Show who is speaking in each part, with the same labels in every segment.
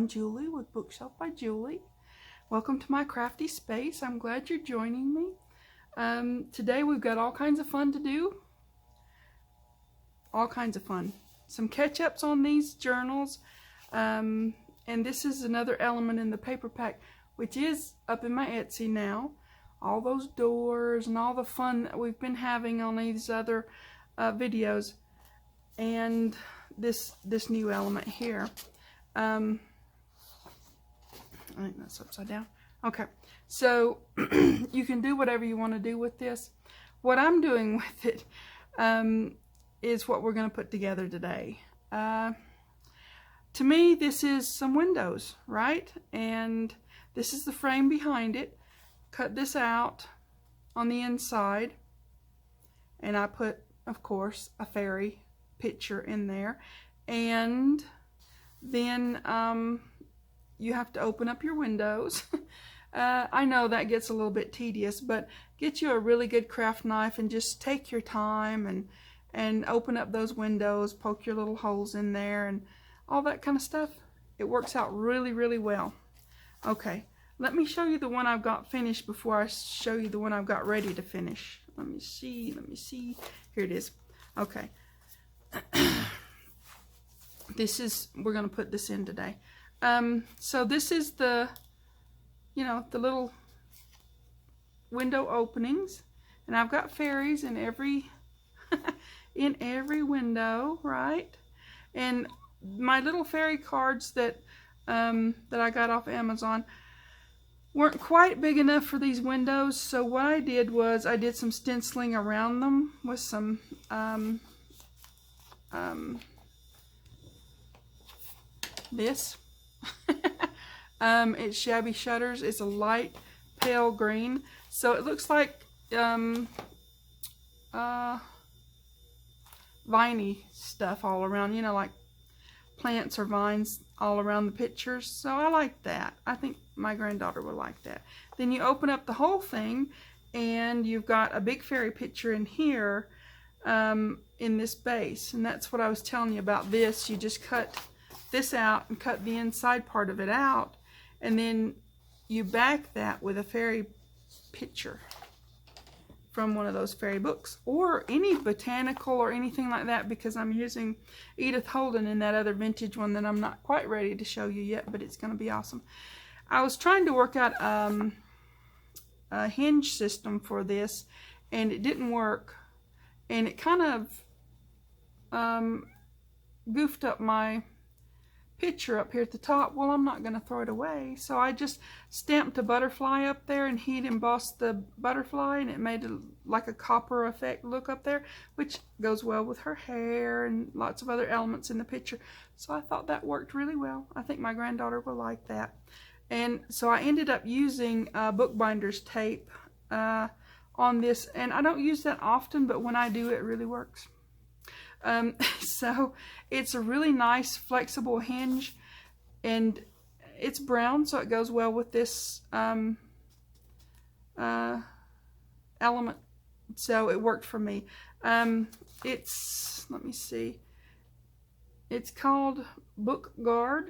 Speaker 1: I'm Julie with Bookshelf by Julie. Welcome to my crafty space. I'm glad you're joining me. Today we've got all kinds of fun to do. All kinds of fun. Some catch-ups on these journals. And this is another element in the paper pack, which is up in my Etsy now. All those doors and all the fun that we've been having on these other videos. And this new element here. I think that's upside down. Okay, so you can do whatever you want to do with this. What I'm doing with it is what we're going to put together today. To me, this is some windows, right? And this is the frame behind it. Cut this out on the inside, and I put, of course, a fairy picture in there. And then you have to open up your windows. I know that gets a little bit tedious, but get you a really good craft knife and just take your time and open up those windows, poke your little holes in there and all that kind of stuff. It works out really, really well. Okay, let me show you the one I've got finished before I show you the one I've got ready to finish. Let me see. Here it is. Okay. We're going to put this in today. So this is the little window openings, and I've got fairies in every in every window, right? And my little fairy cards that I got off Amazon weren't quite big enough for these windows, so what I did was I did some stenciling around them with some this. It's Shabby Shutters. It's a light pale green, so it looks like viney stuff all around, like plants or vines all around the pictures. So I like that. I think my granddaughter would like that. Then you open up the whole thing and you've got a big fairy picture in here in this base, and that's what I was telling you about this. You just cut this out and cut the inside part of it out, and then you back that with a fairy picture from one of those fairy books or any botanical or anything like that, because I'm using Edith Holden in that other vintage one that I'm not quite ready to show you yet, but it's going to be awesome. I was trying to work out a hinge system for this, and it didn't work, and it kind of goofed up my picture up here at the top. Well, I'm not going to throw it away, so I just stamped a butterfly up there and heat embossed the butterfly, and it made like a copper effect look up there, which goes well with her hair and lots of other elements in the picture. So I thought that worked really well. I think my granddaughter will like that. And so I ended up using bookbinder's tape on this, and I don't use that often, but when I do, it really works. So it's a really nice flexible hinge, and it's brown, so it goes well with this element, so it worked for me. It's, let me see, it's called Book Guard,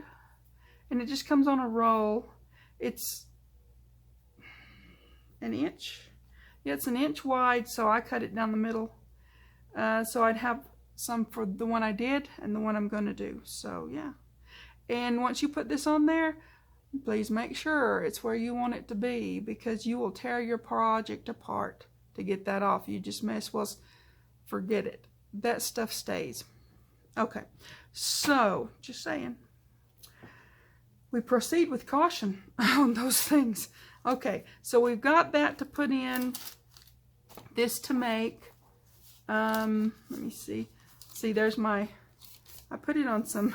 Speaker 1: and it just comes on a roll. It's an inch. Yeah, it's an inch wide, so I cut it down the middle, so I'd have some for the one I did and the one I'm going to do. So yeah, and once you put this on there, please make sure it's where you want it to be, because you will tear your project apart to get that off. You just may as well forget it. That stuff stays. Okay, so just saying, we proceed with caution on those things. Okay, so we've got that to put in, this to make. Let me see. See, there's my, I put it on some,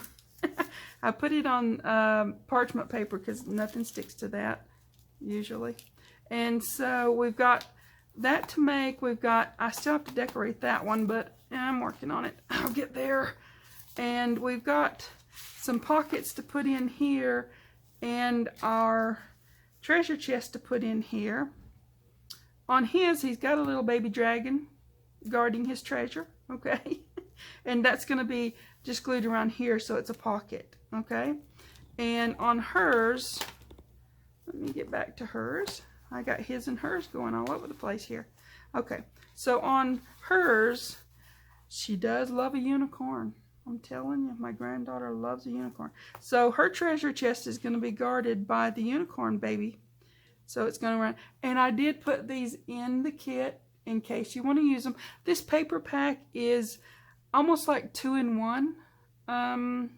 Speaker 1: I put it on parchment paper because nothing sticks to that usually. And so we've got that to make. We've got, I still have to decorate that one, but I'm working on it. I'll get there. And we've got some pockets to put in here, and our treasure chest to put in here. On his, he's got a little baby dragon guarding his treasure, okay? And that's going to be just glued around here, so it's a pocket, okay? And on hers, let me get back to hers. I got his and hers going all over the place here. Okay, so on hers, she does love a unicorn. I'm telling you, my granddaughter loves a unicorn. So her treasure chest is going to be guarded by the unicorn baby. So it's going to run. And I did put these in the kit in case you want to use them. This paper pack is almost like 2-in-1.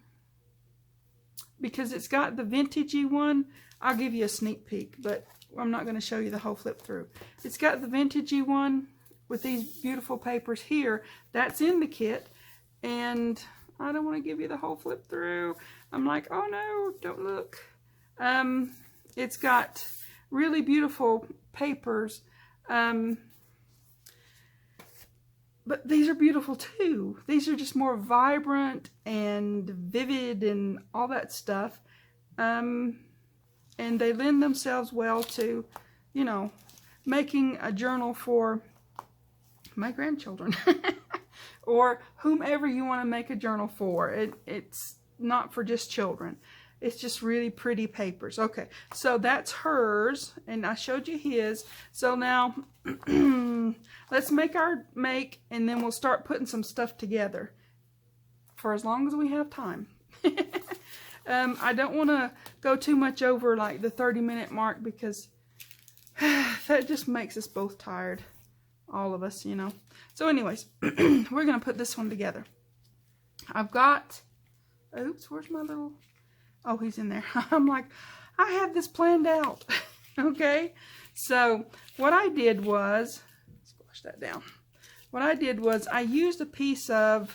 Speaker 1: Because it's got the vintagey one. I'll give you a sneak peek, but I'm not going to show you the whole flip through. It's got the vintagey one with these beautiful papers here. That's in the kit. And I don't want to give you the whole flip through. I'm like, oh no, don't look. It's got really beautiful papers. But these are beautiful too. These are just more vibrant and vivid and all that stuff. And they lend themselves well to, you know, making a journal for my grandchildren. Or whomever you want to make a journal for. It's not for just children. It's just really pretty papers. Okay, so that's hers, and I showed you his. So now, let's make our make, and then we'll start putting some stuff together for as long as we have time. I don't want to go too much over like the 30-minute mark because that just makes us both tired. All of us, you know. So anyways, we're going to put this one together. I've got, oops, where's my little... Oh, he's in there. I'm like, I have this planned out. Okay. So what I did was, squash that down. What I did was I used a piece of,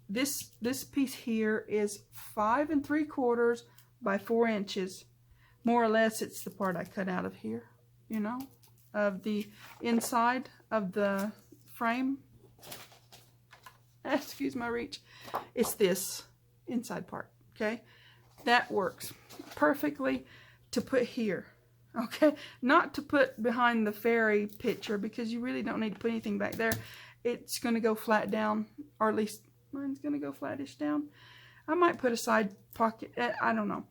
Speaker 1: this piece here is 5 3/4 by 4 inches. More or less, it's the part I cut out of here, you know, of the inside of the frame. Excuse my reach. It's this inside part, okay? That works perfectly to put here, okay? Not to put behind the fairy picture because you really don't need to put anything back there. It's going to go flat down, or at least mine's going to go flattish down. I might put a side pocket, I don't know.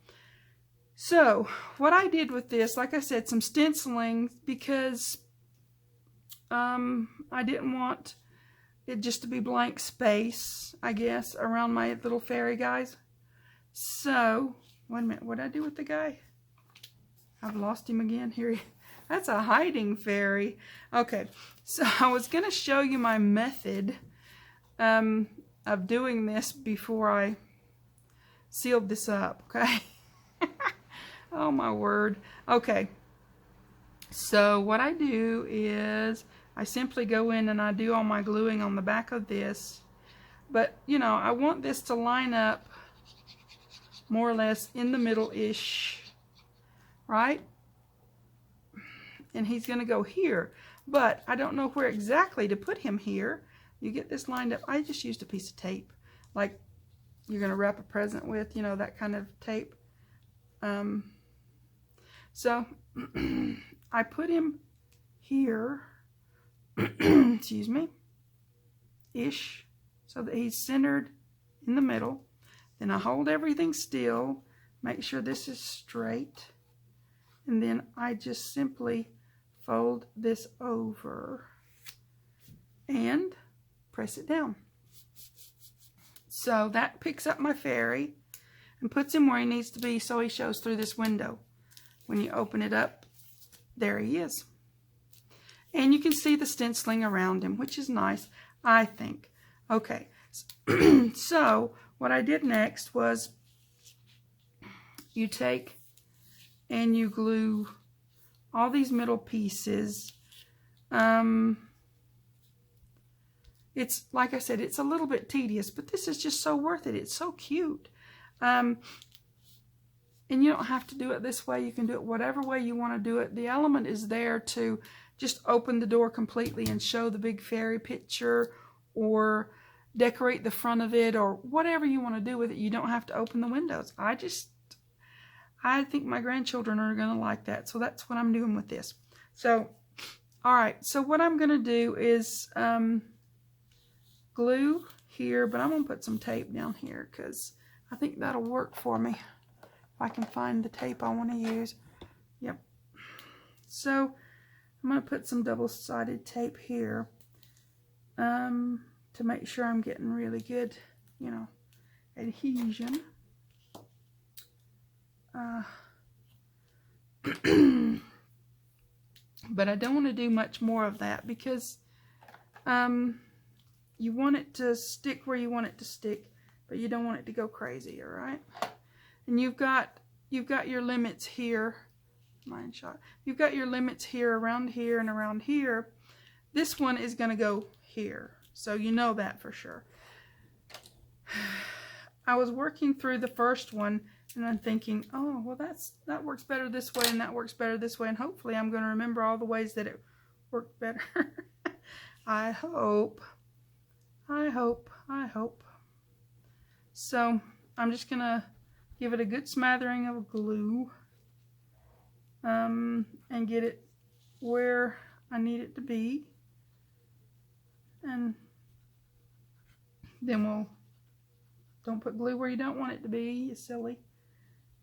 Speaker 1: So what I did with this, like I said, some stenciling because I didn't want it just to be blank space, I guess, around my little fairy guys. So, wait a minute, what did I do with the guy? I've lost him again. Here that's a hiding fairy. Okay, so I was going to show you my method of doing this before I sealed this up, okay? Oh my word. Okay, so what I do is I simply go in and I do all my gluing on the back of this. But, you know, I want this to line up more or less in the middle-ish, right? And he's going to go here. But I don't know where exactly to put him here. You get this lined up. I just used a piece of tape. Like you're going to wrap a present with, you know, that kind of tape. So, I put him here. Excuse me, ish, so that he's centered in the middle. Then I hold everything still, make sure this is straight, and then I just simply fold this over and press it down. So that picks up my fairy and puts him where he needs to be so he shows through this window. When you open it up, there he is. And you can see the stenciling around him, which is nice, I think. Okay, so what I did next was you take and you glue all these middle pieces. It's, like I said, it's a little bit tedious, but this is just so worth it. It's so cute. And you don't have to do it this way. You can do it whatever way you want to do it. The element is there to just open the door completely and show the big fairy picture or decorate the front of it or whatever you want to do with it. You don't have to open the windows. I think my grandchildren are going to like that. So that's what I'm doing with this. So, all right. So what I'm going to do is glue here, but I'm going to put some tape down here because I think that'll work for me if I can find the tape I want to use. Yep. So I'm going to put some double-sided tape here to make sure I'm getting really good, you know, adhesion. But I don't want to do much more of that because you want it to stick where you want it to stick, but you don't want it to go crazy, all right? And you've got your limits here. Line shot. You've got your limits here, around here, and around here. This one is going to go here, so you know that for sure. I was working through the first one, and I'm thinking, oh, well, that works better this way, and that works better this way, and hopefully I'm going to remember all the ways that it worked better. I hope. So I'm just going to give it a good smattering of glue and get it where I need it to be. And then don't put glue where you don't want it to be, you silly.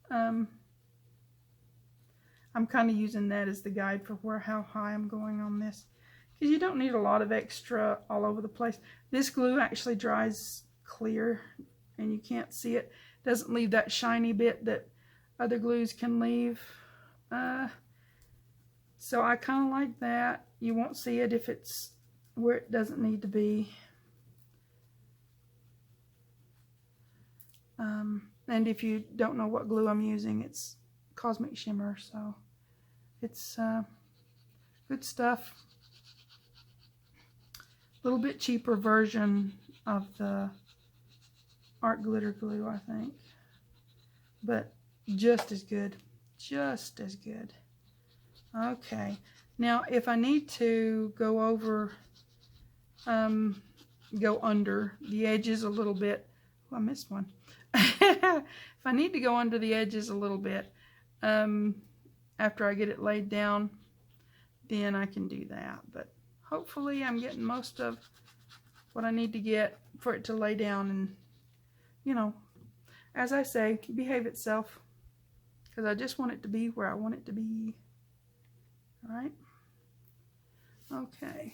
Speaker 1: I'm kind of using that as the guide for how high I'm going on this, because you don't need a lot of extra all over the place. This glue actually dries clear and you can't see it. Doesn't leave that shiny bit that other glues can leave. So I kind of like that. You won't see it if it's where it doesn't need to be. And if you don't know what glue I'm using, it's Cosmic Shimmer, so it's good stuff. A little bit cheaper version of the Art Glitter glue, I think, but just as good, just as good. Okay, now if I need to go over, go under the edges a little bit. Oh, I missed one. If I need to go under the edges a little bit after I get it laid down, then I can do that. But hopefully I'm getting most of what I need to get for it to lay down and, you know, as I say, behave itself, because I just want it to be where I want it to be. All right? Okay.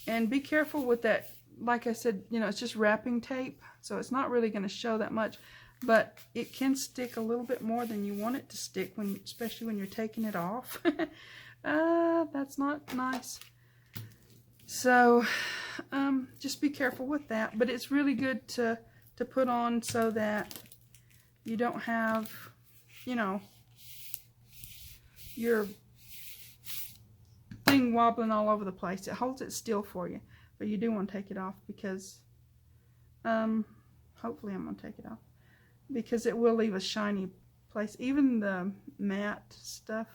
Speaker 1: And be careful with that. Like I said, you know, it's just wrapping tape, so it's not really going to show that much, but it can stick a little bit more than you want it to stick, especially when you're taking it off. That's not nice. So just be careful with that, but it's really good to put on so that you don't have, you know, your thing wobbling all over the place. It holds it still for you. But you do want to take it off because, hopefully I'm going to take it off, because it will leave a shiny place. Even the matte stuff,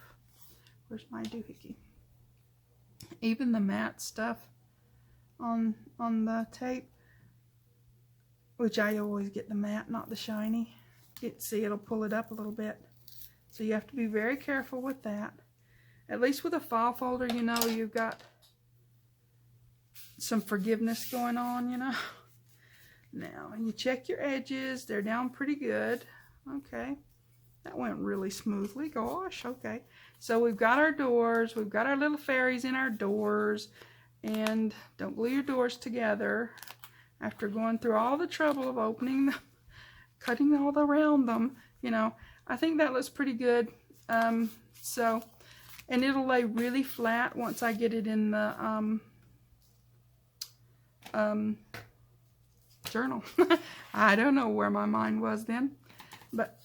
Speaker 1: where's my doohickey? Even the matte stuff on the tape, which I always get the matte, not the shiny. See, it'll pull it up a little bit. So you have to be very careful with that. At least with a file folder, you know, you've got some forgiveness going on, you know. Now, you check your edges. They're down pretty good. Okay. That went really smoothly. Gosh, okay. So we've got our doors. We've got our little fairies in our doors. And don't glue your doors together after going through all the trouble of opening them, cutting all around them. You know, I think that looks pretty good. And it'll lay really flat once I get it in the journal. I don't know where my mind was then, but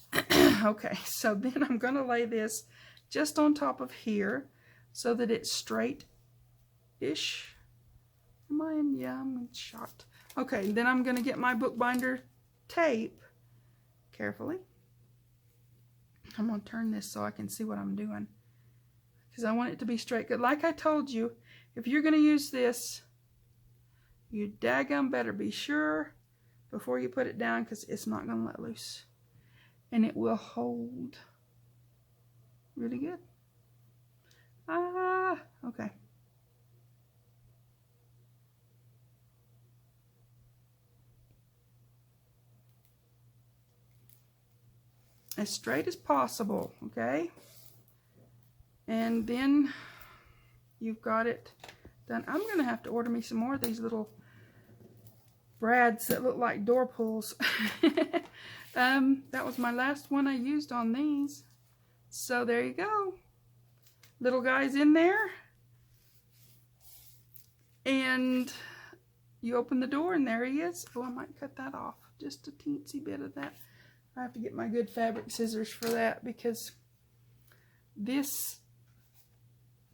Speaker 1: okay, so then I'm going to lay this just on top of here so that it's straight-ish. Yeah, I'm shot. Okay, then I'm going to get my bookbinder tape carefully. I'm going to turn this so I can see what I'm doing, because I want it to be straight. Good. Like I told you, if you're going to use this, you daggum better be sure before you put it down, because it's not going to let loose. And it will hold really good. Okay. as straight as possible, okay? And then you've got it done. I'm gonna have to order me some more of these little brads that look like door pulls. That was my last one I used on these. So there you go. Little guy's in there. And you open the door and there he is. Oh, I might cut that off. Just a teensy bit of that. I have to get my good fabric scissors for that because this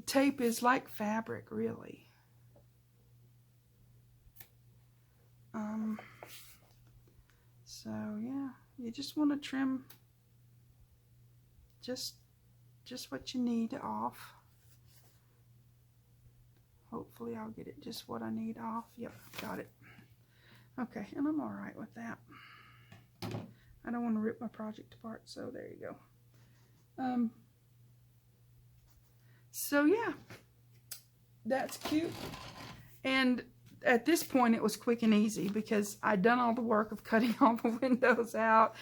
Speaker 1: tape is like fabric, really. So yeah, you just want to trim just what you need off. Hopefully I'll get it just what I need off. Yep, got it. Okay, and I'm all right with that. I don't want to rip my project apart, so there you go. So yeah, that's cute. And at this point it was quick and easy because I'd done all the work of cutting all the windows out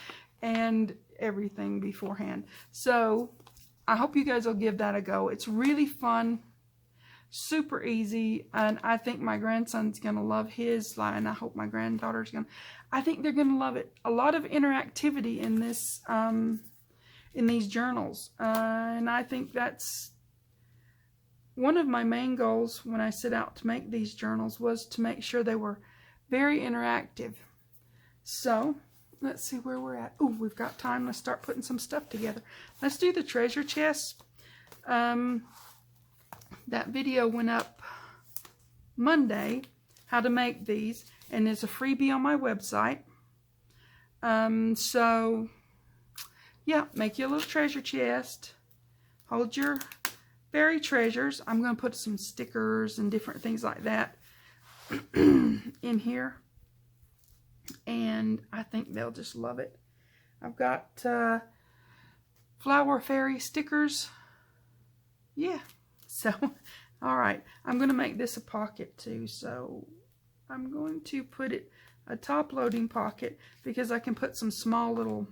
Speaker 1: and everything beforehand. So I hope you guys will give that a go. It's really fun, super easy, and I think my grandson's gonna love his, and I hope my granddaughter's gonna. I think they're gonna love it. A lot of interactivity in this, in these journals, and I think that's one of my main goals when I set out to make these journals, was to make sure they were very interactive. So let's see where we're at. Oh, we've got time. Let's start putting some stuff together. Let's do the treasure chest. That video went up Monday, how to make these, and there's a freebie on my website. So yeah, make you a little treasure chest. Hold your fairy treasures. I'm going to put some stickers and different things like that in here, and I think they'll just love it. I've got flower fairy stickers. Yeah, so all right, I'm going to make this a pocket too, so I'm going to put it a top loading pocket because I can put some small little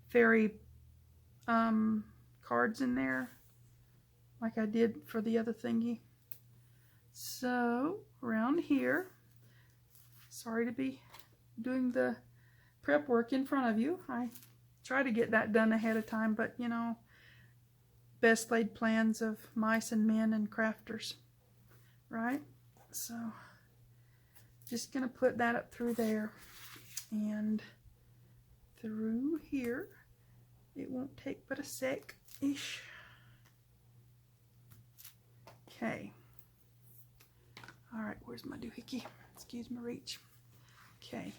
Speaker 1: fairy cards in there like I did for the other thingy. So around here, sorry to be doing the prep work in front of you. I try to get that done ahead of time, but you know, best laid plans of mice and men and crafters, right? So just gonna put that up through there and through here. It won't take but a sec-ish. Okay. All right, where's my doohickey? Excuse my reach. Okay.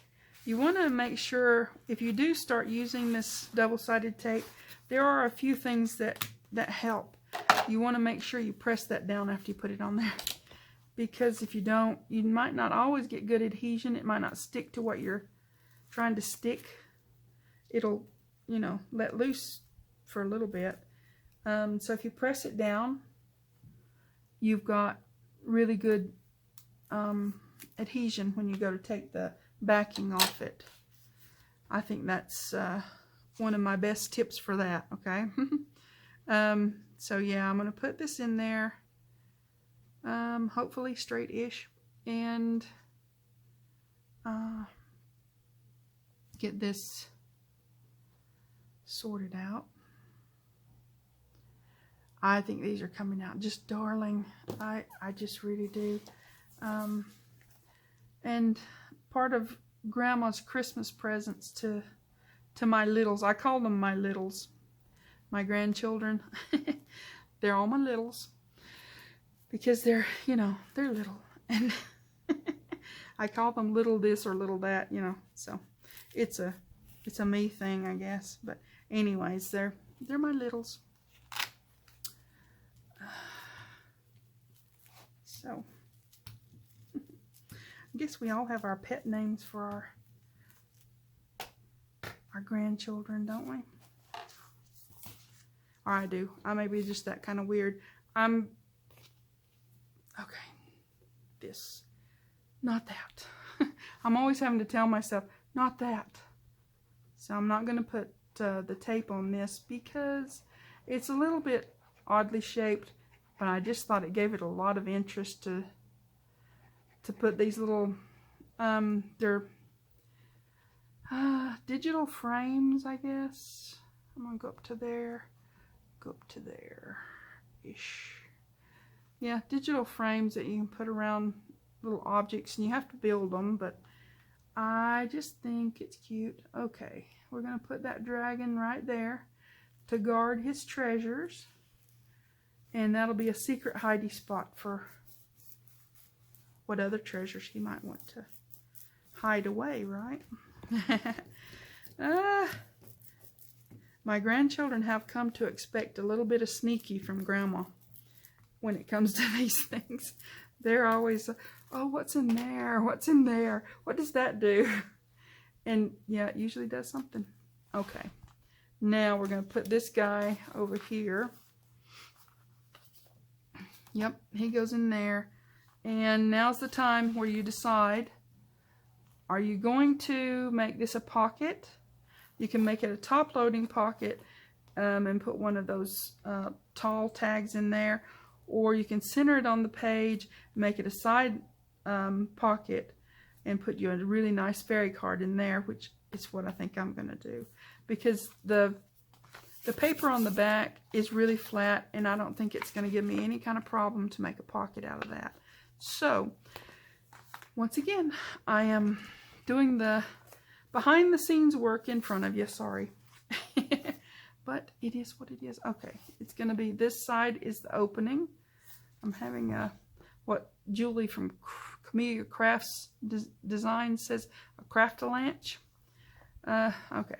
Speaker 1: You want to make sure, if you do start using this double-sided tape, there are a few things that help. You want to make sure you press that down after you put it on there. Because if you don't, you might not always get good adhesion. It might not stick to what you're trying to stick. It'll, you know, let loose for a little bit. So if you press it down, you've got really good adhesion when you go to take the backing off it. I think that's one of my best tips for that, okay? So yeah, I'm going to put this in there, hopefully straight-ish, and get this sorted out. I think these are coming out just darling. I just really do. And part of Grandma's Christmas presents to my littles, I call them my littles, my grandchildren. They're all my littles because they're, you know, they're little, and I call them little this or little that, you know. So it's a me thing, I guess. But anyways, they're my littles. So, I guess we all have our pet names for our grandchildren, don't we? Or I do. I may be just that kind of weird. Okay. This. Not that. I'm always having to tell myself, not that. So I'm not going to put the tape on this because it's a little bit oddly shaped, but I just thought it gave it a lot of interest to put these little, they're digital frames, I guess. I'm gonna go up to there-ish. Yeah, digital frames that you can put around little objects, and you have to build them, but I just think it's cute. Okay, we're gonna put that dragon right there to guard his treasures, and that'll be a secret hidey spot for what other treasures he might want to hide away, right? My grandchildren have come to expect a little bit of sneaky from Grandma when it comes to these things. They're always, oh, what's in there? What's in there? What does that do? And yeah, it usually does something. Okay, now we're going to put this guy over here. Yep, he goes in there. And now's the time where you decide, are you going to make this a pocket? You can make it a top-loading pocket and put one of those tall tags in there, or you can center it on the page, make it a side pocket, and put you a really nice fairy card in there, which is what I think I'm going to do, because the paper on the back is really flat, and I don't think it's going to give me any kind of problem to make a pocket out of that. So, once again, I am doing the behind-the-scenes work in front of you. Sorry. But it is what it is. Okay, it's going to be, this side is the opening. I'm having what Julie from Camellia Crafts Design says, a craft-a-lanch. Okay.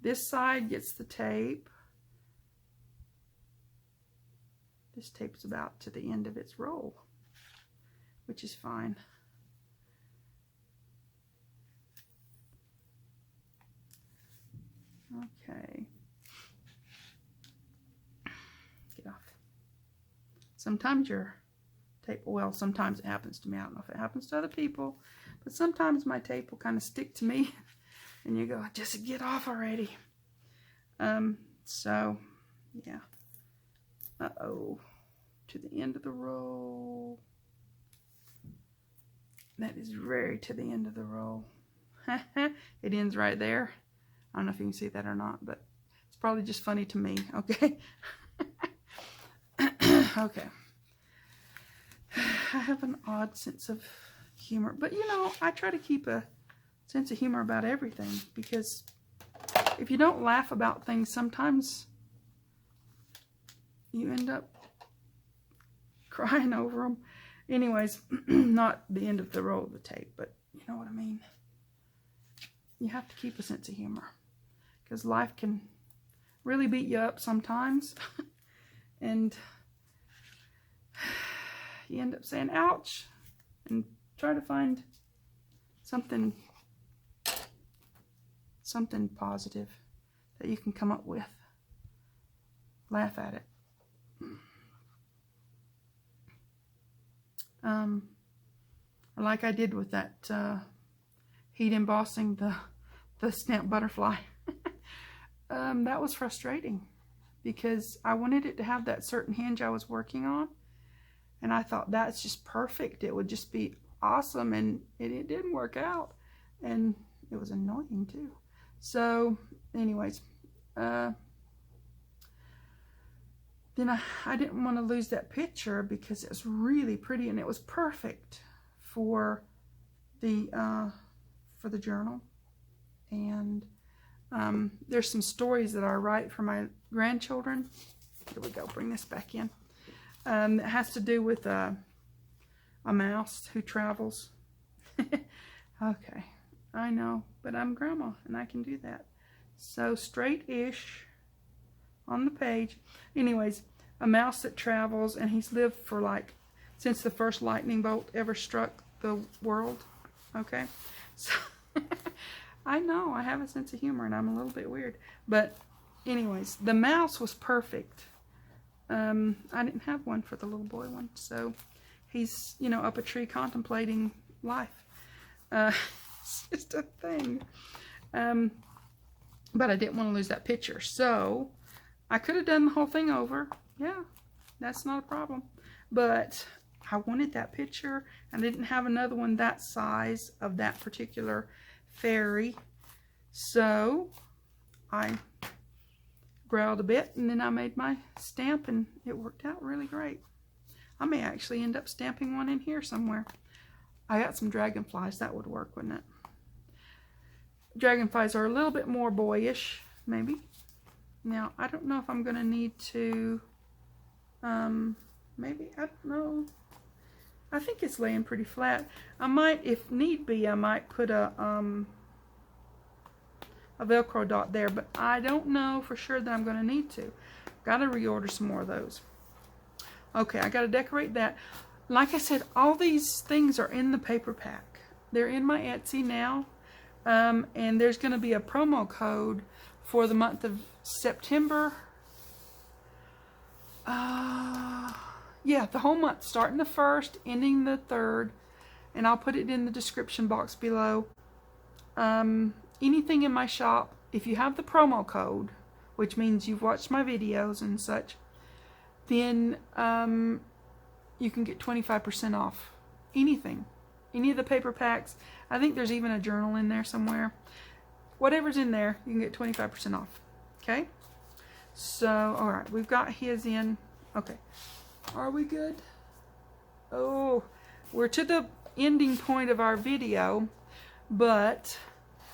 Speaker 1: This side gets the tape. This tape's about to the end of its roll, which is fine. Okay. Get off. Sometimes your tape, well, sometimes it happens to me. I don't know if it happens to other people, but sometimes my tape will kind of stick to me and you go, just get off already. So, yeah. Uh-oh. To the end of the roll. That is very to the end of the roll. It ends right there. I don't know if you can see that or not, but it's probably just funny to me, okay? Okay. I have an odd sense of humor, but you know, I try to keep a sense of humor about everything, because if you don't laugh about things, sometimes you end up crying over them. Anyways, not the end of the roll of the tape, but you know what I mean. You have to keep a sense of humor, because life can really beat you up sometimes. And you end up saying, ouch, and try to find something positive that you can come up with. Laugh at it. Like I did with that heat embossing the stamp butterfly. That was frustrating, because I wanted it to have that certain hinge I was working on, and I thought that's just perfect, it would just be awesome, and it didn't work out, and it was annoying too. So anyways, then I didn't want to lose that picture, because it was really pretty and it was perfect for the journal. And there's some stories that I write for my grandchildren. Here we go, bring this back in. It has to do with a mouse who travels. Okay, I know, but I'm Grandma and I can do that. So straight-ish on the page. Anyways, a mouse that travels, and he's lived for like since the first lightning bolt ever struck the world. Okay, so I know I have a sense of humor and I'm a little bit weird, but anyways, the mouse was perfect. I didn't have one for the little boy one, so he's, you know, up a tree contemplating life. It's just a thing. but I didn't want to lose that picture. So I could have done the whole thing over. Yeah, that's not a problem. But I wanted that picture, and I didn't have another one that size of that particular fairy. So I growled a bit, and then I made my stamp, and it worked out really great. I may actually end up stamping one in here somewhere. I got some dragonflies. That would work, wouldn't it? Dragonflies are a little bit more boyish, maybe. Now, I don't know if I'm going to need to, maybe, I don't know. I think it's laying pretty flat. I might, if need be, I might put a Velcro dot there, but I don't know for sure that I'm going to need to. Got to reorder some more of those. Okay, I got to decorate that. Like I said, all these things are in the paper pack. They're in my Etsy now, and there's going to be a promo code for the month of September. Yeah, the whole month, starting the 1st, ending the 3rd, and I'll put it in the description box below. Anything in my shop, if you have the promo code, which means you've watched my videos and such, then you can get 25% off anything. Any of the paper packs. I think there's even a journal in there somewhere. Whatever's in there, you can get 25% off. Okay? So, alright, we've got his in. Okay. Are we good? Oh, we're to the ending point of our video, but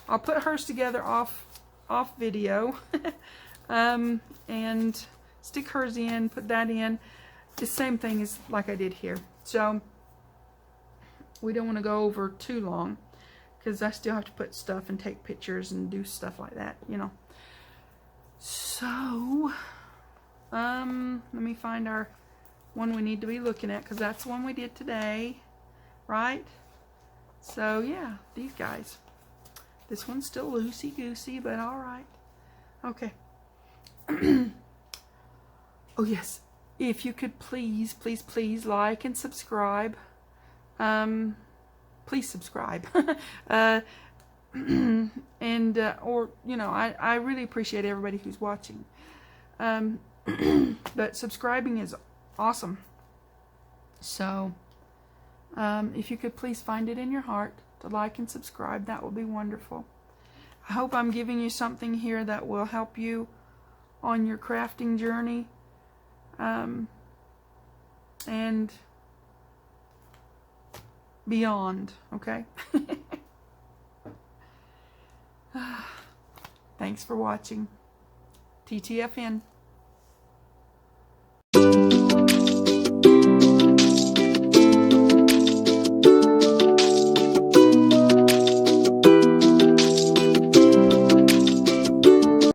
Speaker 1: I'll put hers together off video and stick hers in, put that in. The same thing as like I did here. So we don't want to go over too long because I still have to put stuff and take pictures and do stuff like that, you know. So let me find our one we need to be looking at, because that's the one we did today, right? So yeah, these guys. This one's still loosey-goosey, but all right. Okay. Oh yes, if you could please, please, please like and subscribe. Please subscribe. And or you know, I really appreciate everybody who's watching. But subscribing is awesome. So if you could please find it in your heart to like and subscribe, that would be wonderful. I hope I'm giving you something here that will help you on your crafting journey, and beyond. Okay. Thanks for watching. TTFN.